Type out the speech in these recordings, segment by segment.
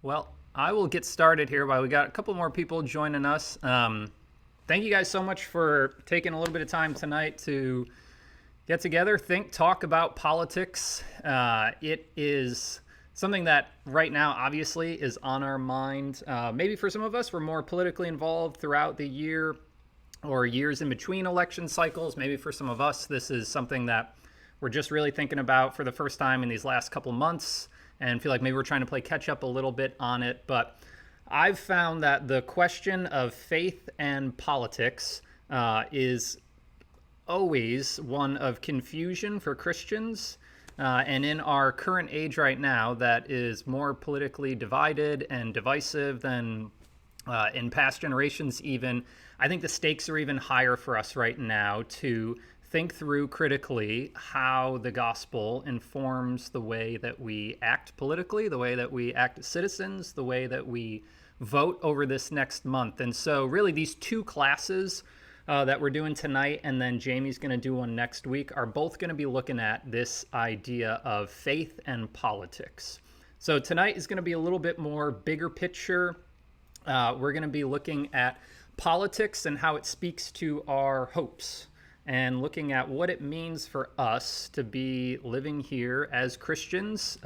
Well, I will get started here while we got a couple more people joining us. Thank you guys so much for taking a little bit of time tonight to get together, think, talk about politics. It is something that right now, obviously, is on our mind. Maybe for some of us, we're more politically involved throughout the year or years in between election cycles. Maybe for some of us, this is something that we're just really thinking about for the first time in these last couple months and feel like maybe we're trying to play catch up a little bit on it. But I've found that the question of faith and politics is always one of confusion for Christians. And in our current age right now, that is more politically divided and divisive than in past generations, even. I think the stakes are even higher for us right now to think through critically how the gospel informs the way that we act politically, the way that we act as citizens, the way that we vote over this next month. And so, really, these two classes that we're doing tonight, and then Jamie's going to do one next week, are both going to be looking at this idea of faith and politics. So, tonight is going to be a little bit more bigger picture. We're going to be looking at politics and how it speaks to our hopes, and looking at what it means for us to be living here as Christians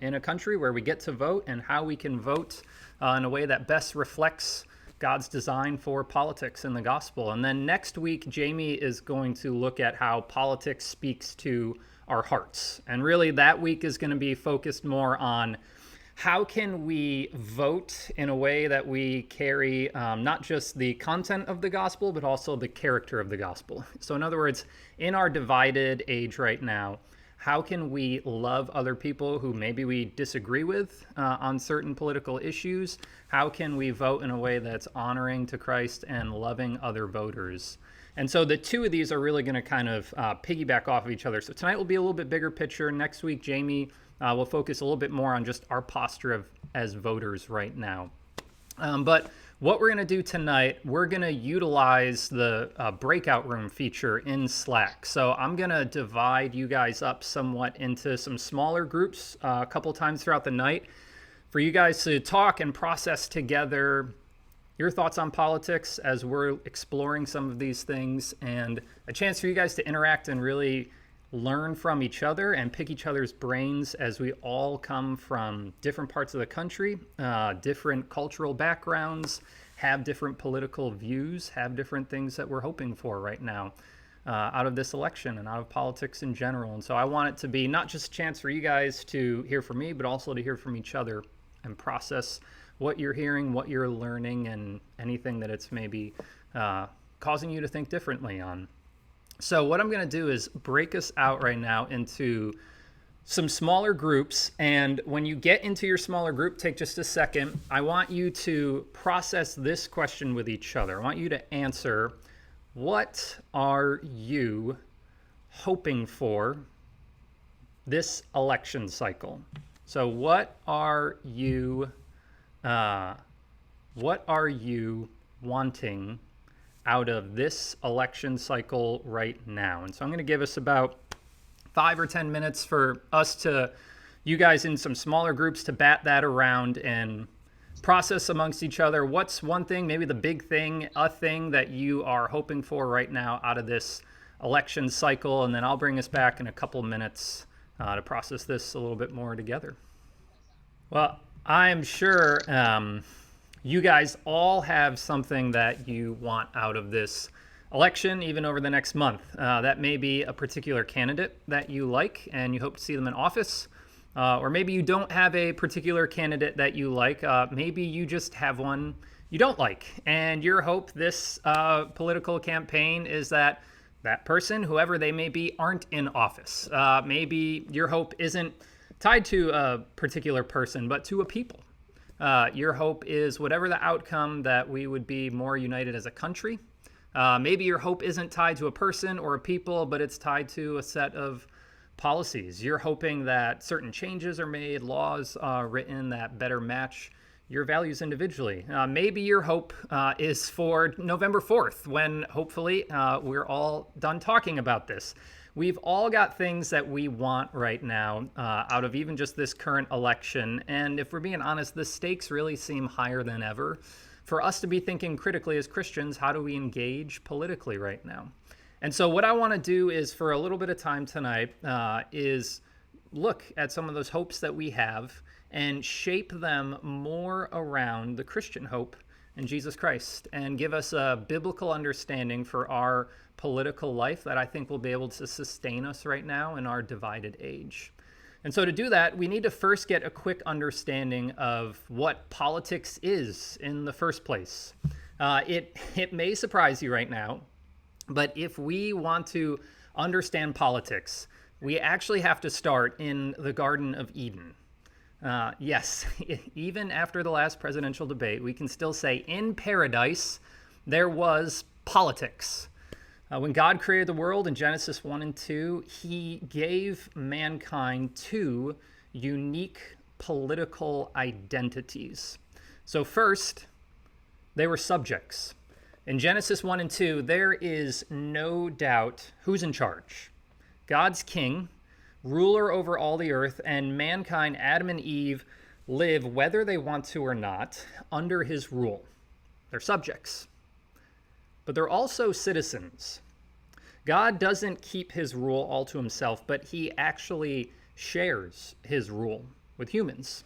in a country where we get to vote, and how we can vote in a way that best reflects God's design for politics and the gospel. And then next week, Jamie is going to look at how politics speaks to our hearts. And really, that week is going to be focused more on how can we vote in a way that we carry not just the content of the gospel, but also the character of the gospel. So in other words, in our divided age right now, how can we love other people who maybe we disagree with on certain political issues? How can we vote in a way that's honoring to Christ and loving other voters? And so the two of these are really going to kind of piggyback off of each other. So tonight will be a little bit bigger picture. Next week, Jamie will focus a little bit more on just our posture as voters right now. But what we're going to do tonight, we're going to utilize the breakout room feature in Slack. So I'm going to divide you guys up somewhat into some smaller groups a couple times throughout the night for you guys to talk and process together your thoughts on politics as we're exploring some of these things, and a chance for you guys to interact and really learn from each other and pick each other's brains, as we all come from different parts of the country, different cultural backgrounds, have different political views, have different things that we're hoping for right now out of this election and out of politics in general. And so I want it to be not just a chance for you guys to hear from me, but also to hear from each other and process what you're hearing, what you're learning, and anything that it's maybe causing you to think differently on. So what I'm going to do is break us out right now into some smaller groups. And when you get into your smaller group, take just a second. I want you to process this question with each other. I want you to answer, what are you hoping for this election cycle? So what are you wanting out of this election cycle right now? And so I'm going to give us about 5 or 10 minutes for us to, you guys in some smaller groups, to bat that around and process amongst each other. What's one thing, maybe the big thing, a thing that you are hoping for right now out of this election cycle? And then I'll bring us back in a couple minutes to process this a little bit more together. Well, I'm sure you guys all have something that you want out of this election, even over the next month. That may be a particular candidate that you like and you hope to see them in office. Or maybe you don't have a particular candidate that you like. Maybe you just have one you don't like. And your hope this political campaign is that that person, whoever they may be, aren't in office. Maybe your hope isn't tied to a particular person, but to a people. Your hope is whatever the outcome, that we would be more united as a country. Maybe your hope isn't tied to a person or a people, but it's tied to a set of policies. You're hoping that certain changes are made, laws written that better match your values individually. Maybe your hope is for November 4th, when hopefully we're all done talking about this. we've all got things that we want right now out of even just this current election. And if we're being honest, the stakes really seem higher than ever for us to be thinking critically as Christians. How do we engage politically right now? And so what I want to do is, for a little bit of time tonight, is look at some of those hopes that we have and shape them more around the Christian hope in Jesus Christ, and give us a biblical understanding for our political life that I think will be able to sustain us right now in our divided age. And so to do that, we need to first get a quick understanding of what politics is in the first place. It may surprise you right now, but if we want to understand politics, we actually have to start in the Garden of Eden. Yes, even after the last presidential debate, we can still say in paradise there was politics. When God created the world in Genesis 1 and 2, he gave mankind two unique political identities. So first, they were subjects. In Genesis 1 and 2, there is no doubt who's in charge. God's king, ruler over all the earth, and mankind, Adam and Eve, live, whether they want to or not, under his rule. They're subjects. But they're also citizens. God doesn't keep his rule all to himself, but he actually shares his rule with humans.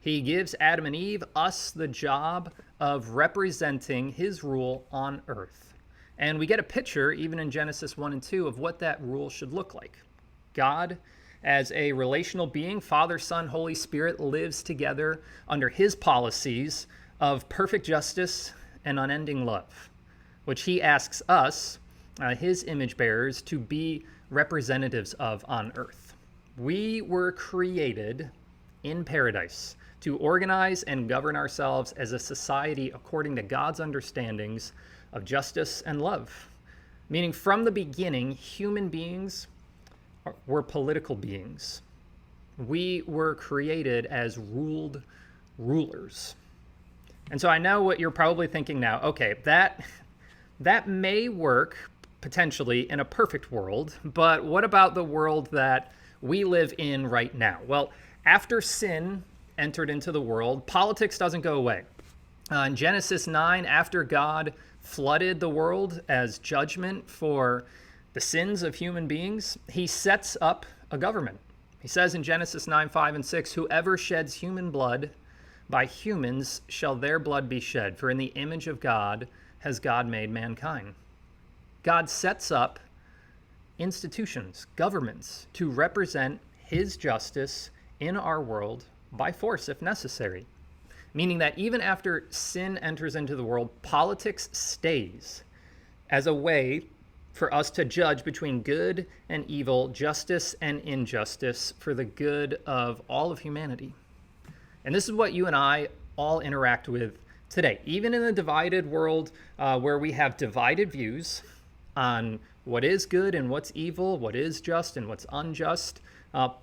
He gives Adam and Eve, us, the job of representing his rule on earth. And we get a picture, even in Genesis 1 and 2, of what that rule should look like. God, as a relational being, Father, Son, Holy Spirit, lives together under his policies of perfect justice and unending love, which he asks us, his image bearers, to be representatives of on earth. We were created in paradise to organize and govern ourselves as a society according to God's understandings of justice and love. Meaning, from the beginning, human beings were political beings. We were created as ruled rulers. And so I know what you're probably thinking now. Okay, that may work potentially in a perfect world, but what about the world that we live in right now? Well, after sin entered into the world, politics doesn't go away. In Genesis 9, after God flooded the world as judgment for the sins of human beings, he sets up a government. He says in Genesis 9, 5 and 6, whoever sheds human blood, by humans shall their blood be shed, for in the image of God has God made mankind. God sets up institutions, governments, to represent his justice in our world by force if necessary. Meaning that even after sin enters into the world, politics stays as a way for us to judge between good and evil, justice and injustice, for the good of all of humanity. And this is what you and I all interact with today. Even in the divided world where we have divided views on what is good and what's evil, what is just and what's unjust,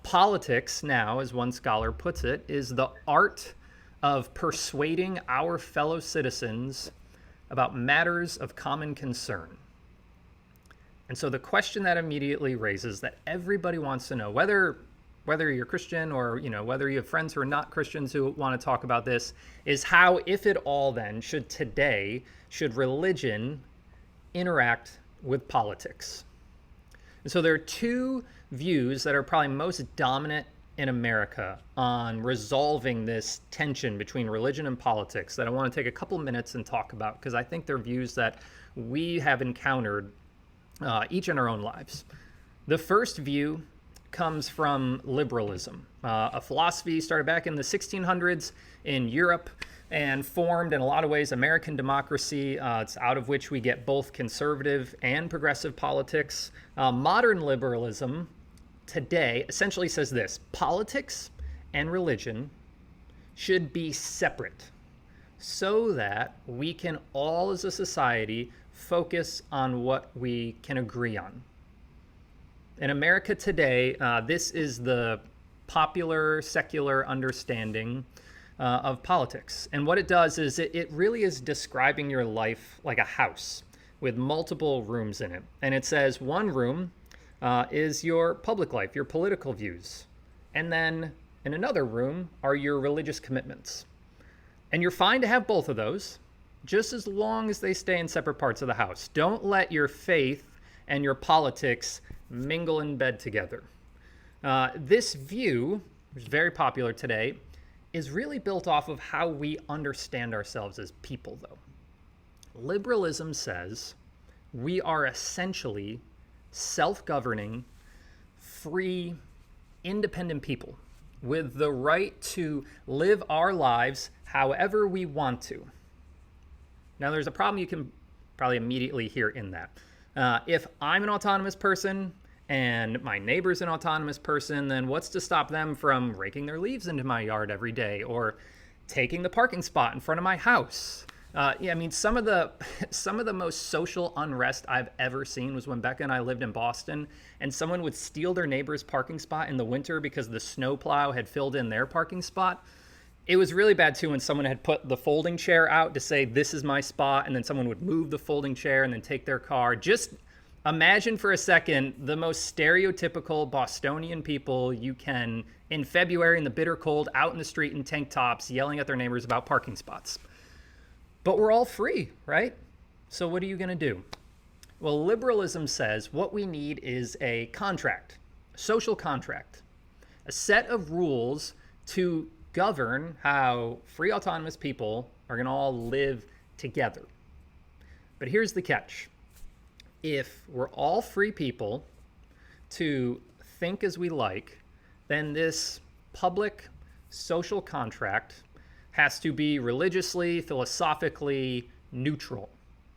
politics now, as one scholar puts it, is the art of persuading our fellow citizens about matters of common concern. And so the question that immediately raises, that everybody wants to know, whether you're Christian or whether you have friends who are not Christians who want to talk about this, is how, if at all then, should religion interact with politics? And so there are two views that are probably most dominant in America on resolving this tension between religion and politics that I want to take a couple minutes and talk about, because I think they're views that we have encountered each in our own lives. The first view comes from liberalism, a philosophy started back in the 1600s in Europe and formed in a lot of ways American democracy. It's out of which we get both conservative and progressive politics. Modern liberalism today essentially says this: politics and religion should be separate so that we can all as a society focus on what we can agree on. In America today, this is the popular secular understanding of politics. And what it does is it really is describing your life like a house with multiple rooms in it. And it says one room is your public life, your political views. And then in another room are your religious commitments. And you're fine to have both of those, just as long as they stay in separate parts of the house. Don't let your faith and your politics mingle in bed together. This view, which is very popular today, is really built off of how we understand ourselves as people, though. Liberalism says we are essentially self-governing, free, independent people with the right to live our lives however we want to. Now, there's a problem you can probably immediately hear in that. If I'm an autonomous person and my neighbor's an autonomous person, then what's to stop them from raking their leaves into my yard every day or taking the parking spot in front of my house? Some of the most social unrest I've ever seen was when Becca and I lived in Boston, and someone would steal their neighbor's parking spot in the winter because the snowplow had filled in their parking spot. It was really bad too when someone had put the folding chair out to say, "This is my spot," and then someone would move the folding chair and then take their car. Just imagine for a second the most stereotypical Bostonian people you can in February in the bitter cold, out in the street in tank tops, yelling at their neighbors about parking spots. But we're all free, right? So what are you going to do? Well, liberalism says what we need is a contract, a social contract, a set of rules to govern how free autonomous people are going to all live together. But here's the catch. If we're all free people to think as we like, then this public social contract has to be religiously, philosophically neutral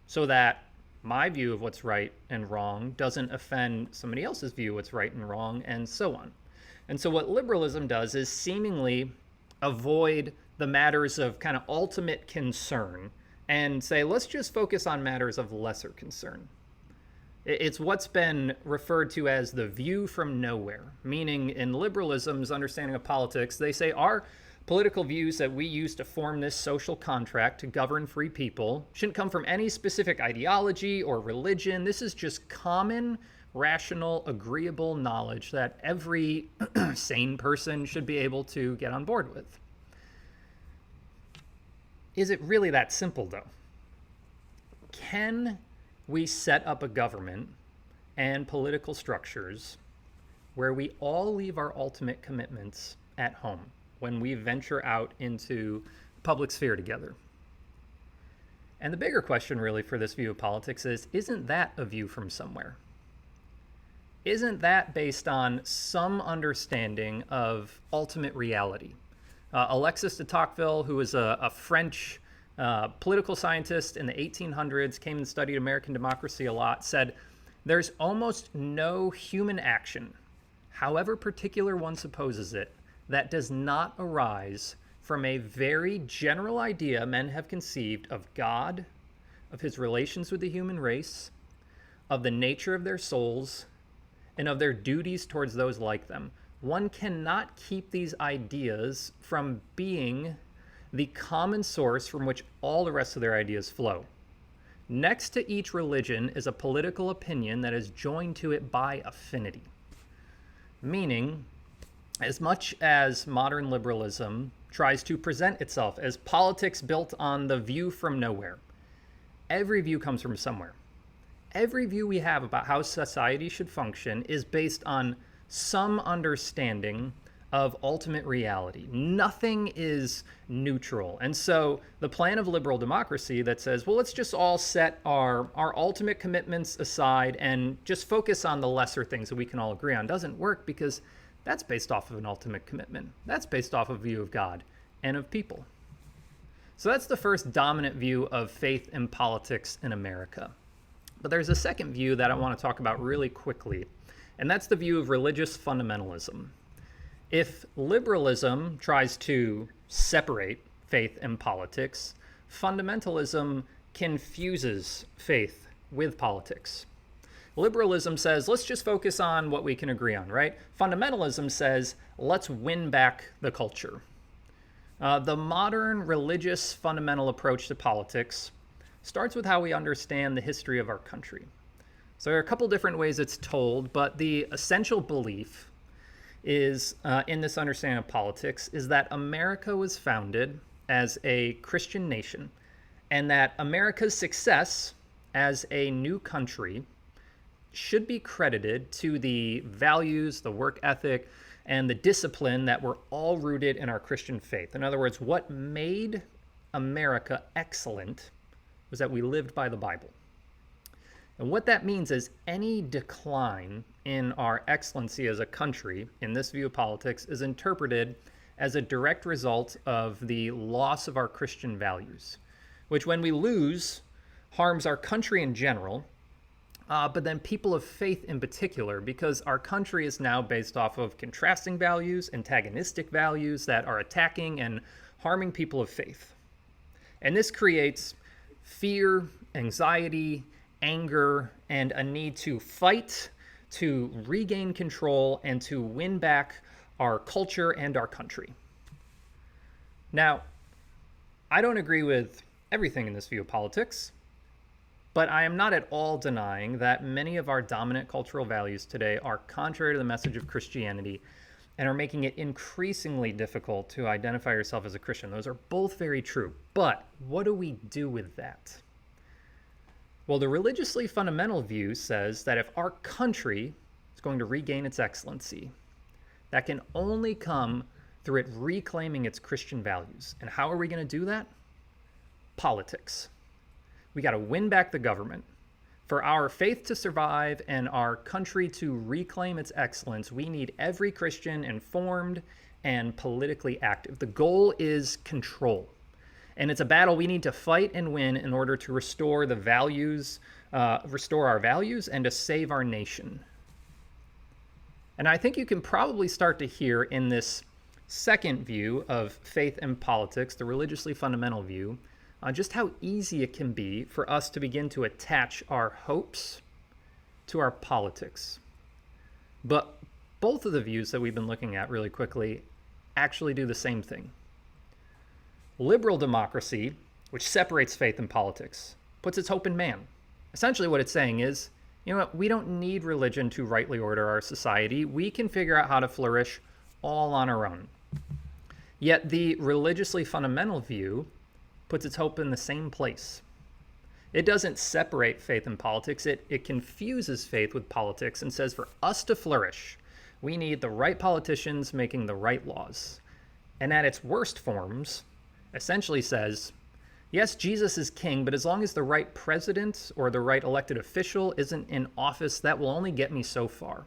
so that my view of what's right and wrong doesn't offend somebody else's view of what's right and wrong, and so on. And so what liberalism does is seemingly avoid the matters of kind of ultimate concern and say, let's just focus on matters of lesser concern. It's what's been referred to as the view from nowhere, meaning in liberalism's understanding of politics, they say our political views that we use to form this social contract to govern free people shouldn't come from any specific ideology or religion. This is just common, rational, agreeable knowledge that every sane person should be able to get on board with. Is it really that simple, though? Can we set up a government and political structures where we all leave our ultimate commitments at home when we venture out into the public sphere together? And the bigger question really for this view of politics is, isn't that a view from somewhere? Isn't that based on some understanding of ultimate reality? Alexis de Tocqueville, who was a French political scientist in the 1800s, came and studied American democracy a lot, said, there's almost no human action, however particular one supposes it, that does not arise from a very general idea men have conceived of God, of his relations with the human race, of the nature of their souls, and of their duties towards those like them. One cannot keep these ideas from being the common source from which all the rest of their ideas flow. Next to each religion is a political opinion that is joined to it by affinity. Meaning, as much as modern liberalism tries to present itself as politics built on the view from nowhere, every view comes from somewhere. Every view we have about how society should function is based on some understanding of ultimate reality. Nothing is neutral. And so the plan of liberal democracy that says, well, let's just all set our ultimate commitments aside and just focus on the lesser things that we can all agree on doesn't work, because that's based off of an ultimate commitment. That's based off of a view of God and of people. So that's the first dominant view of faith and politics in America. But there's a second view that I want to talk about really quickly, and that's the view of religious fundamentalism. If liberalism tries to separate faith and politics, fundamentalism confuses faith with politics. Liberalism says, let's just focus on what we can agree on, right? Fundamentalism says, let's win back the culture. The modern religious fundamental approach to politics starts with how we understand the history of our country. So there are a couple different ways it's told, but the essential belief is in this understanding of politics is that America was founded as a Christian nation, and that America's success as a new country should be credited to the values, the work ethic, and the discipline that were all rooted in our Christian faith. In other words, what made America excellent was that we lived by the Bible. And what that means is any decline in our excellency as a country, in this view of politics, is interpreted as a direct result of the loss of our Christian values, which when we lose, harms our country in general, but then people of faith in particular, because our country is now based off of contrasting values, antagonistic values that are attacking and harming people of faith. And this creates fear, anxiety, anger, and a need to fight, to regain control, and to win back our culture and our country. Now, I don't agree with everything in this view of politics, but I am not at all denying that many of our dominant cultural values today are contrary to the message of Christianity and are making it increasingly difficult to identify yourself as a Christian. Those are both very true. But what do we do with that? Well, the religiously fundamental view says that if our country is going to regain its excellency, that can only come through it reclaiming its Christian values. And how are we going to do that? Politics. We got to win back the government. For our faith to survive and our country to reclaim its excellence, we need every Christian informed and politically active. The goal is control. And it's a battle we need to fight and win in order to restore the values, restore our values, and to save our nation. And I think you can probably start to hear in this second view of faith and politics, the religiously fundamental view, just how easy it can be for us to begin to attach our hopes to our politics. But both of the views that we've been looking at really quickly actually do the same thing. Liberal democracy, which separates faith and politics, puts its hope in man. Essentially what it's saying is, you know what, we don't need religion to rightly order our society. We can figure out how to flourish all on our own. Yet the religiously fundamental view puts its hope in the same place. It doesn't separate faith and politics. It confuses faith with politics and says for us to flourish, we need the right politicians making the right laws. And at its worst forms, essentially says, yes, Jesus is king, but as long as the right president or the right elected official isn't in office, that will only get me so far.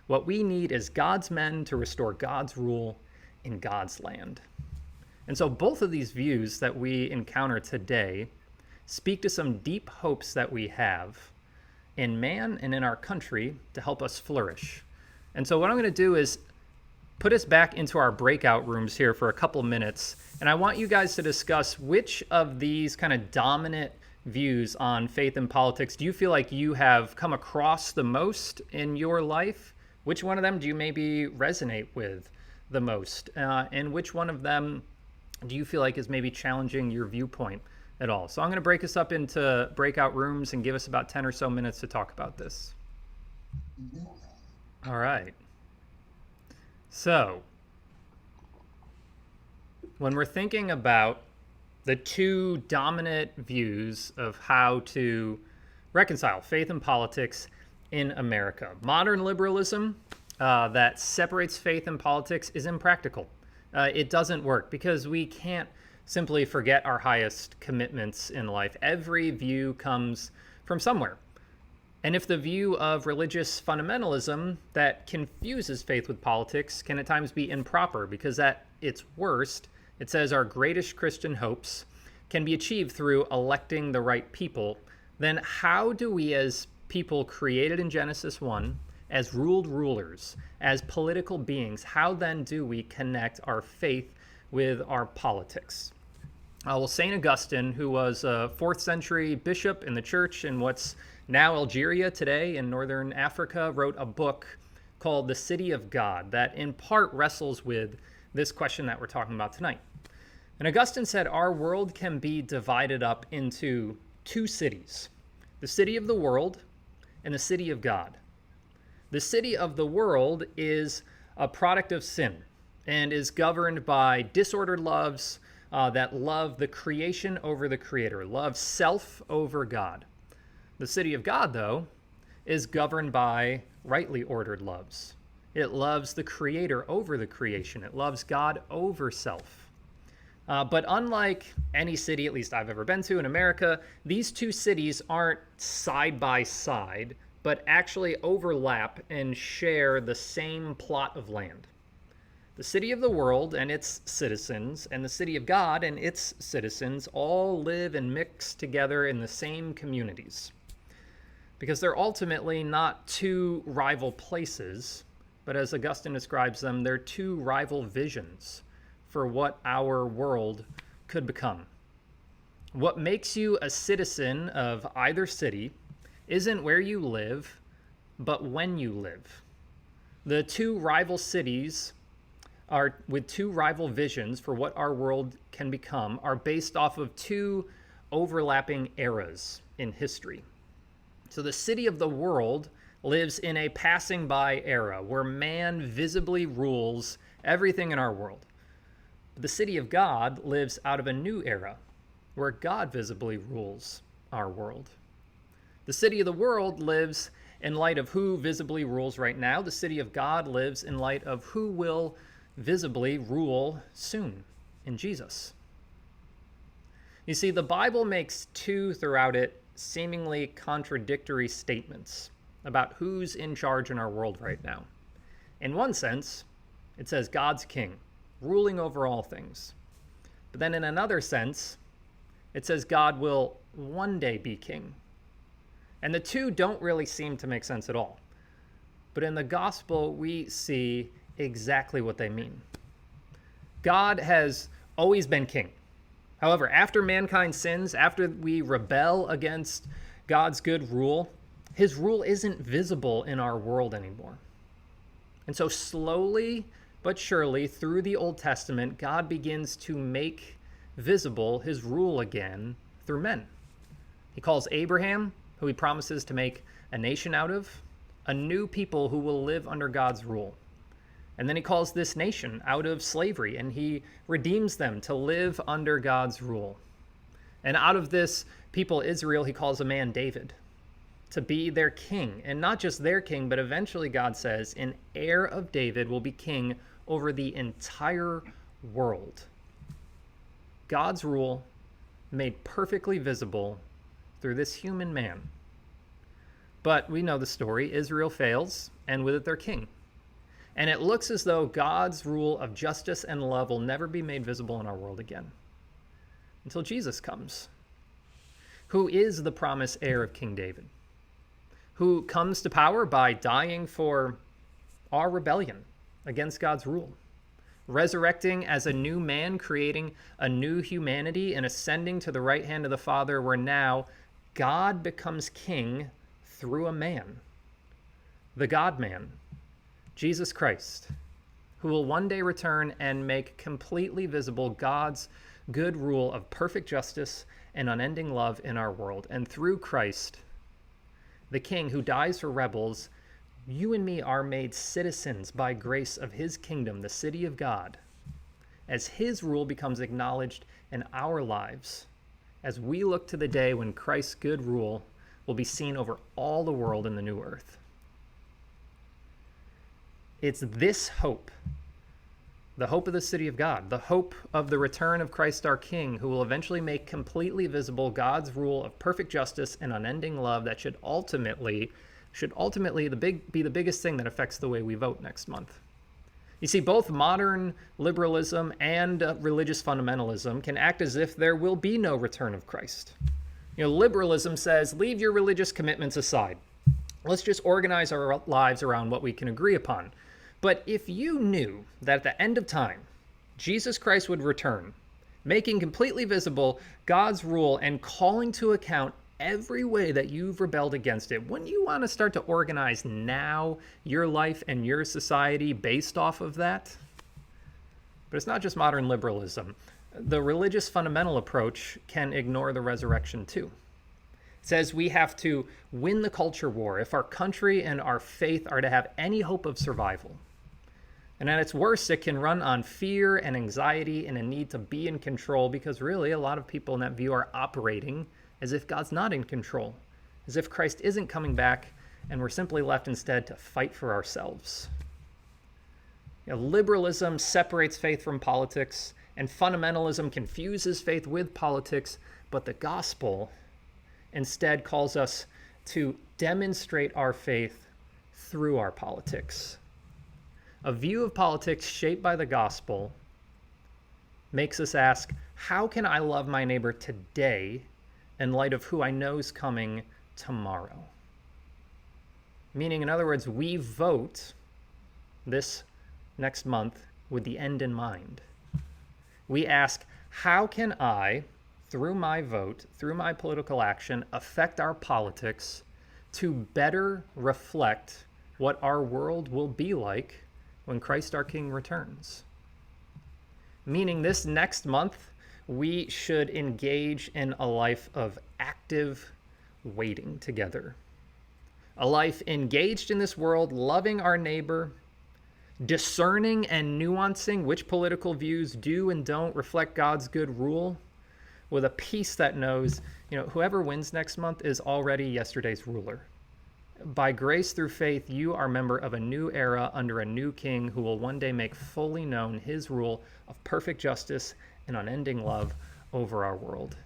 What we need is God's men to restore God's rule in God's land. And so both of these views that we encounter today speak to some deep hopes that we have in man and in our country to help us flourish. And so what I'm going to do is put us back into our breakout rooms here for a couple minutes. And I want you guys to discuss which of these kind of dominant views on faith and politics do you feel like you have come across the most in your life? Which one of them do you maybe resonate with the most? And which one of them do you feel like is maybe challenging your viewpoint at all? So I'm going to break us up into breakout rooms and give us about 10 or so minutes to talk about this. All right. So when we're thinking about the two dominant views of how to reconcile faith and politics in America, modern liberalism that separates faith and politics is impractical. It doesn't work because we can't simply forget our highest commitments in life. Every view comes from somewhere. And if the view of religious fundamentalism that confuses faith with politics can at times be improper because at its worst, it says our greatest Christian hopes can be achieved through electing the right people, then how do we as people created in Genesis 1, as ruled rulers, as political beings, how then do we connect our faith with our politics? Well, St. Augustine, who was a 4th century bishop in the church in what's now Algeria today in northern Africa, wrote a book called The City of God that in part wrestles with this question that we're talking about tonight. And Augustine said our world can be divided up into two cities, the city of the world and the city of God. The city of the world is a product of sin and is governed by disordered loves that love the creation over the creator, love self over God. The city of God, though, is governed by rightly ordered loves. It loves the creator over the creation. It loves God over self. But unlike any city, at least I've ever been to in America, these two cities aren't side by side, but actually overlap and share the same plot of land. The city of the world and its citizens, and the city of God and its citizens all live and mix together in the same communities. Because they're ultimately not two rival places, but as Augustine describes them, they're two rival visions for what our world could become. What makes you a citizen of either city isn't where you live, but when you live. The two rival cities are, with two rival visions for what our world can become, are based off of two overlapping eras in history. So the city of the world lives in a passing by era where man visibly rules everything in our world. The city of God lives out of a new era where God visibly rules our world. The city of the world lives in light of who visibly rules right now. The city of God lives in light of who will visibly rule soon in Jesus. You see, the Bible makes two throughout it seemingly contradictory statements about who's in charge in our world right now. In one sense, it says God's king, ruling over all things. But then in another sense, it says God will one day be king. And the two don't really seem to make sense at all. But in the gospel, we see exactly what they mean. God has always been king. However, after mankind sins, after we rebel against God's good rule, his rule isn't visible in our world anymore. And so slowly but surely through the Old Testament, God begins to make visible his rule again through men. He calls Abraham, who he promises to make a nation out of, a new people who will live under God's rule. And then he calls this nation out of slavery, and he redeems them to live under God's rule. And out of this people, Israel, he calls a man, David, to be their king. And not just their king, but eventually God says, an heir of David will be king over the entire world. God's rule made perfectly visible through this human man. But we know the story. Israel fails, and with it their king. And it looks as though God's rule of justice and love will never be made visible in our world again until Jesus comes, who is the promised heir of King David, who comes to power by dying for our rebellion against God's rule, resurrecting as a new man, creating a new humanity, and ascending to the right hand of the Father, where now God becomes king through a man, the God-man, Jesus Christ, who will one day return and make completely visible God's good rule of perfect justice and unending love in our world. And through Christ, the King who dies for rebels, you and me are made citizens by grace of his kingdom, the city of God, as his rule becomes acknowledged in our lives, as we look to the day when Christ's good rule will be seen over all the world in the new earth. It's this hope, the hope of the city of God, the hope of the return of Christ our King, who will eventually make completely visible God's rule of perfect justice and unending love that should ultimately be the biggest thing that affects the way we vote next month. You see, both modern liberalism and religious fundamentalism can act as if there will be no return of Christ. You know, liberalism says, leave your religious commitments aside. Let's just organize our lives around what we can agree upon. But if you knew that at the end of time, Jesus Christ would return, making completely visible God's rule and calling to account every way that you've rebelled against it, wouldn't you want to start to organize now your life and your society based off of that? But it's not just modern liberalism. The religious fundamental approach can ignore the resurrection too. It says we have to win the culture war if our country and our faith are to have any hope of survival. And at its worst, it can run on fear and anxiety and a need to be in control, because really a lot of people in that view are operating as if God's not in control, as if Christ isn't coming back, and we're simply left instead to fight for ourselves. Liberalism separates faith from politics, and fundamentalism confuses faith with politics, but the gospel instead calls us to demonstrate our faith through our politics. A view of politics shaped by the gospel makes us ask, how can I love my neighbor today in light of who I know is coming tomorrow? Meaning, in other words, we vote this next month with the end in mind. We ask, how can I, through my vote, through my political action, affect our politics to better reflect what our world will be like when Christ our King returns? Meaning, this next month, we should engage in a life of active waiting together. A life engaged in this world, loving our neighbor, discerning and nuancing which political views do and don't reflect God's good rule, with a peace that knows, whoever wins next month is already yesterday's ruler. By grace through faith, you are a member of a new era under a new king who will one day make fully known his rule of perfect justice and unending love over our world.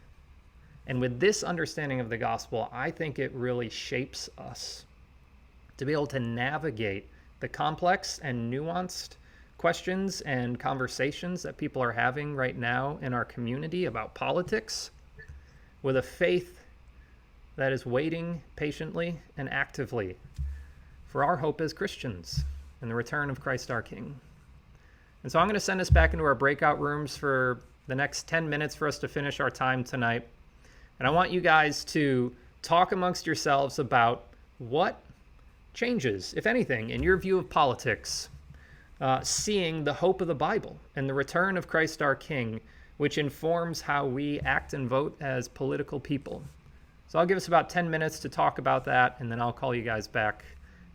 And with this understanding of the gospel, I think it really shapes us to be able to navigate the complex and nuanced questions and conversations that people are having right now in our community about politics, with a faith that is waiting patiently and actively for our hope as Christians and the return of Christ our King. And so I'm going to send us back into our breakout rooms for the next 10 minutes for us to finish our time tonight. And I want you guys to talk amongst yourselves about what changes, if anything, in your view of politics, seeing the hope of the Bible and the return of Christ our King, which informs how we act and vote as political people. So I'll give us about 10 minutes to talk about that, and then I'll call you guys back,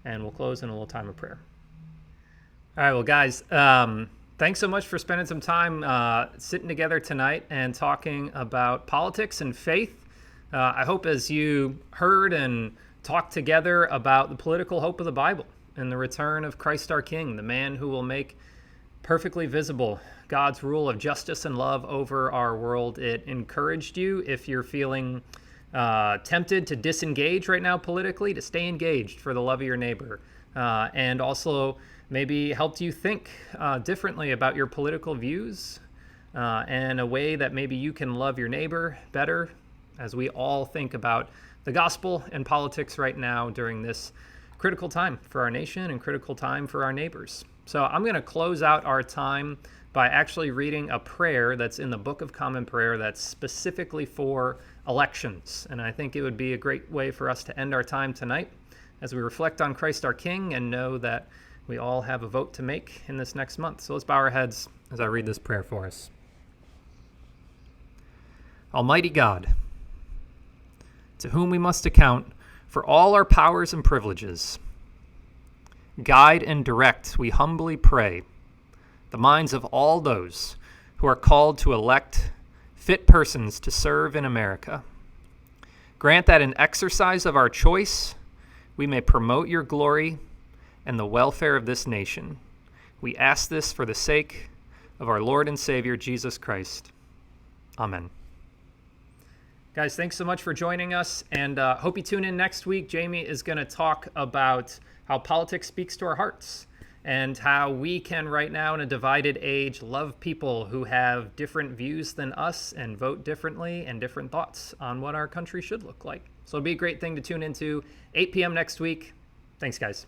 and we'll close in a little time of prayer. All right, well, guys, thanks so much for spending some time sitting together tonight and talking about politics and faith. I hope as you heard and talked together about the political hope of the Bible and the return of Christ our King, the man who will make perfectly visible God's rule of justice and love over our world, it encouraged you, if you're feeling tempted to disengage right now politically, to stay engaged for the love of your neighbor, and also maybe helped you think differently about your political views and a way that maybe you can love your neighbor better, as we all think about the gospel and politics right now during this critical time for our nation and critical time for our neighbors. So I'm going to close out our time by actually reading a prayer that's in the Book of Common Prayer that's specifically for elections. And I think it would be a great way for us to end our time tonight as we reflect on Christ our King and know that we all have a vote to make in this next month. So let's bow our heads as I read this prayer for us. Almighty God, to whom we must account for all our powers and privileges, guide and direct, we humbly pray, the minds of all those who are called to elect fit persons to serve in America. Grant that in exercise of our choice, we may promote your glory and the welfare of this nation. We ask this for the sake of our Lord and Savior, Jesus Christ. Amen. Guys, thanks so much for joining us, and hope you tune in next week. Jamie is going to talk about how politics speaks to our hearts and how we can, right now in a divided age, love people who have different views than us and vote differently and different thoughts on what our country should look like. So it'll be a great thing to tune into. 8 p.m. next week. Thanks, guys.